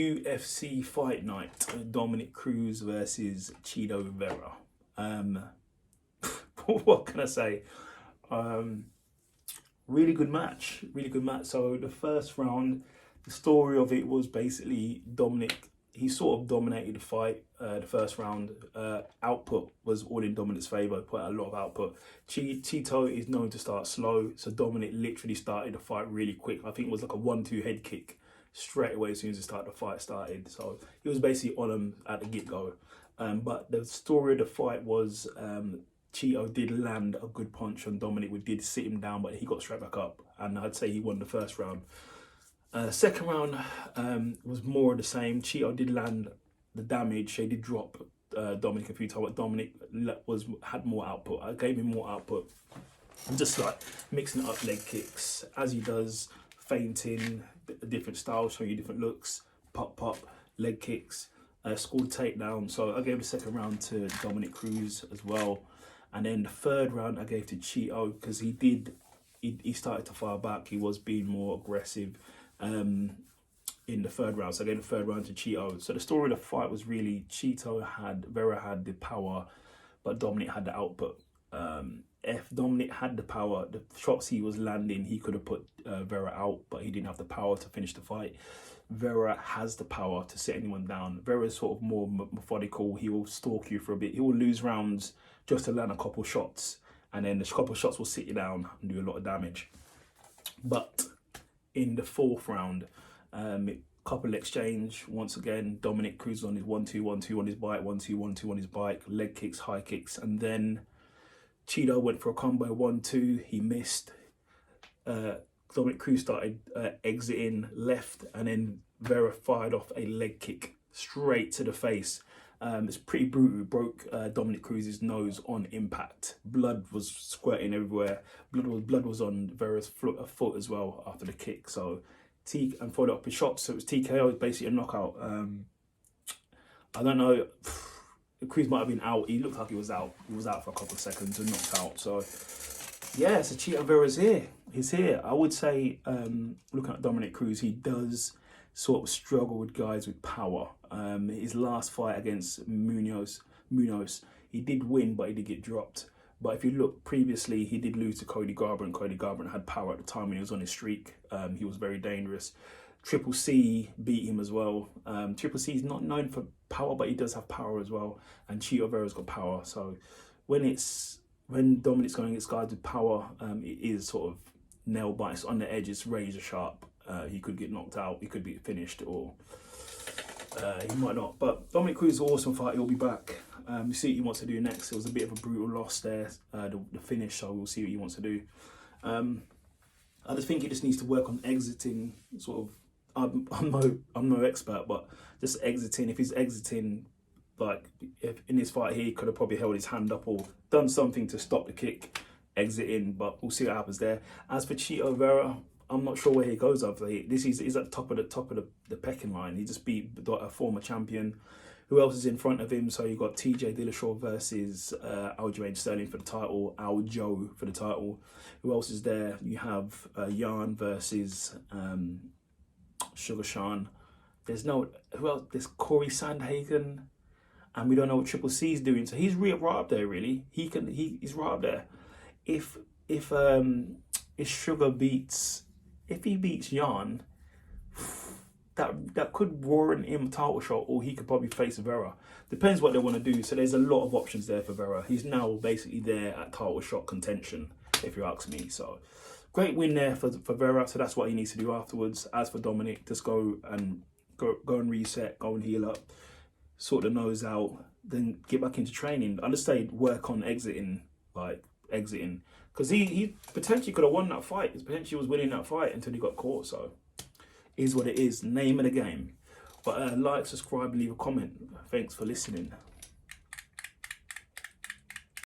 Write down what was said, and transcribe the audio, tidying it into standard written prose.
UFC fight night, Dominic Cruz versus Vera. What can I say? Really good match, So the first round, the story of it was basically Dominic, he sort of dominated the fight. The first round, output was all in Dominic's favour, put out a lot of output. Chito is known to start slow, so Dominic literally started the fight really quick. I think it was like a 1-2 head kick straight away as soon as the fight started. So he was basically on him at the get-go. But the story of the fight was Chito did land a good punch on Dominic. We did sit him down, but he got straight back up. And I'd say he won the first round. Second round was more of the same. Chito did land the damage. He did drop Dominic a few times, but Dominic had more output. I gave him more output. I'm just like mixing it up, leg kicks, as he does, feinting, different styles, showing you different looks, pop, leg kicks, scored takedown. So I gave the second round to Dominic Cruz as well. And then the third round I gave to Chito because he started to fire back. He was being more aggressive in the third round. So I gave the third round to Chito. So the story of the fight was really Vera had the power, but Dominic had the output. If Dominic had the power, the shots he was landing, he could have put Vera out, but he didn't have the power to finish the fight. Vera has the power to sit anyone down. Vera is sort of more methodical. He will stalk you for a bit. He will lose rounds just to land a couple shots, and then the couple shots will sit you down and do a lot of damage. But in the fourth round, couple exchange, once again, Dominic Cruz on his 1-2, 1-2 on his bike, 1-2, 1-2 on his bike, leg kicks, high kicks, and then Chito went for a combo 1-2, he missed. Dominic Cruz started exiting left, and then Vera fired off a leg kick straight to the face. It's pretty brutal. Broke Dominic Cruz's nose on impact. Blood was squirting everywhere. Blood was on Vera's foot as well after the kick. So and followed up with shots. So it was TKO, basically a knockout. I don't know. Cruz might have been out. He looked like he was out. He was out for a couple of seconds and knocked out. So yeah, so Chito Vera's here. He's here. I would say, looking at Dominic Cruz, he does sort of struggle with guys with power. His last fight against Munoz, he did win, but he did get dropped. But if you look previously, he did lose to Cody Garbrandt. Cody Garbrandt had power at the time when he was on his streak. He was very dangerous. Triple C beat him as well. Triple C is not known for power, but he does have power as well. And Chito Vera's got power. So when Dominic's going against guys with power, it is sort of nail bites on the edge. It's razor sharp. He could get knocked out. He could be finished, or he might not. But Dominic Cruz is an awesome fight. He'll be back. We'll see what he wants to do next. It was a bit of a brutal loss there, the finish. So we'll see what he wants to do. I just think he just needs to work on exiting. Sort of. I'm no expert, but just exiting. If he's exiting, like if in this fight here, he could have probably held his hand up or done something to stop the kick, exiting. But we'll see what happens there. As for Chito Vera, I'm not sure where he goes after. He's at the top of the pecking line. He just beat a former champion. Who else is in front of him? So you got TJ Dillashaw versus Aljamain Sterling for the title, Aljo for the title. Who else is there? You have Jan versus Sugar Sean. There's who else? There's Corey Sandhagen, and we don't know what Triple C is doing. So he's right up there, really. He's right up there. If Sugar beats, if he beats Jan, that could warrant him a title shot, or he could probably face Vera. Depends what they want to do. So there's a lot of options there for Vera. He's now basically there at title shot contention, if you ask me. So great win there for Vera. So that's what he needs to do afterwards. As for Dominic, just go and reset, go and heal up, sort the nose out, then get back into training. I just say work on exiting, because he potentially could have won that fight. He potentially was winning that fight until he got caught. So is what it is. Name of the game. But like, subscribe, and leave a comment. Thanks for listening.